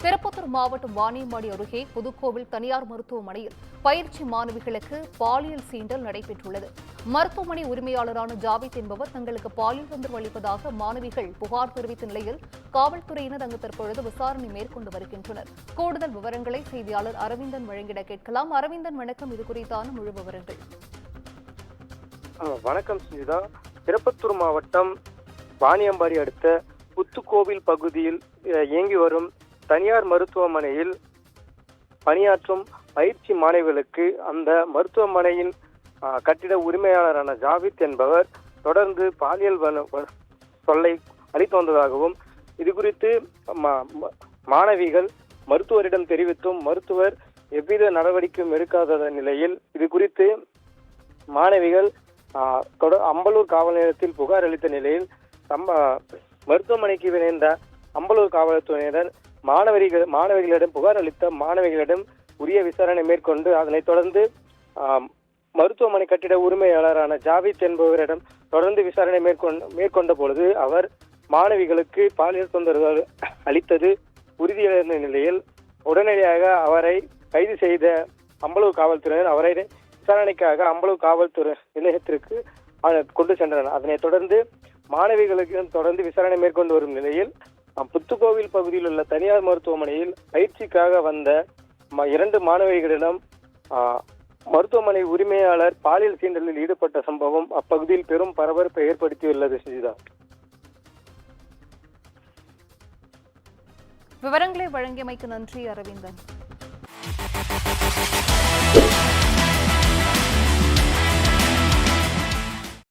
திருப்பத்தூர் மாவட்டம் வாணியம்பாடி அருகே புதுக்கோவில் தனியார் மருத்துவமனையில் பயிற்சி மாணவிகளுக்கு பாலியல் சீண்டல் நடைபெற்றுள்ளது. மருத்துவமனை உரிமையாளரான ஜாவித் என்பவர் தங்களுக்கு பாலியல் தொந்தரவு அளிப்பதாக மாணவிகள் புகார் தெரிவித்த நிலையில் காவல்துறையினர் அங்கு தற்பொழுது விசாரணை மேற்கொண்டு வருகின்றனர். கூடுதல் விவரங்களை செய்தியாளர் அரவிந்தன் வழங்கிட கேட்கலாம். அரவிந்தன், வணக்கம். இது குறித்தான முழு விவரங்கள். வணக்கம் சுஜிதா. திருப்பத்தூர் மாவட்டம் வாணியம்பாடி அடுத்த புத்துக்கோவில் பகுதியில் இயங்கி வரும் தனியார் மருத்துவமனையில் பணியாற்றும் பயிற்சி மாணவிகளுக்கு அந்த மருத்துவமனையின் கட்டிட உரிமையாளரான ஜாவித் என்பவர் தொடர்ந்து பாலியல் தொல்லை அளித்து வந்ததாகவும், இது குறித்து மாணவிகள் மருத்துவரிடம் தெரிவித்தும் மருத்துவர் எவ்வித நடவடிக்கையும் எடுக்காத நிலையில் இது குறித்து மாணவிகள் அம்பலூர் காவல் நிலையத்தில் புகார் அளித்த நிலையில் மருத்துவமனைக்கு விரைந்த அம்பலூர் காவல்துறையினர் மாணவிகளிடம் புகார் அளித்த மாணவிகளிடம் உரிய விசாரணை மேற்கொண்டு அதனைத் தொடர்ந்து மருத்துவமனை கட்டிட உரிமையாளரான ஜாவித் என்பவரிடம் தொடர்ந்து விசாரணை மேற்கொண்ட பொழுது அவர் மாணவிகளுக்கு பாலியல் தொந்தரவு அளித்தது உறுதியடைந்த நிலையில் உடனடியாக அவரை கைது செய்த அம்பலூர் காவல்துறையினர் அவரை விசாரணைக்காக அம்பலூர் காவல்துறை நிலையத்திற்கு கொண்டு சென்றனர். அதனைத் தொடர்ந்து மாணவிகளுக்கு தொடர்ந்து விசாரணை மேற்கொண்டு வரும் நிலையில் புத்துக்கோவில் பகுதியில் உள்ள தனியார் மருத்துவமனையில் பயிற்சிக்காக வந்த 2 மாணவிகளிடம் மருத்துவமனை உரிமையாளர் பாலியல் சீண்டலில் ஈடுபட்ட சம்பவம் அப்பகுதியில் பெரும் பரபரப்பை ஏற்படுத்தியுள்ளது. சுஜிதா, விவரங்களை வழங்கியமைக்கு நன்றி அரவிந்தன்.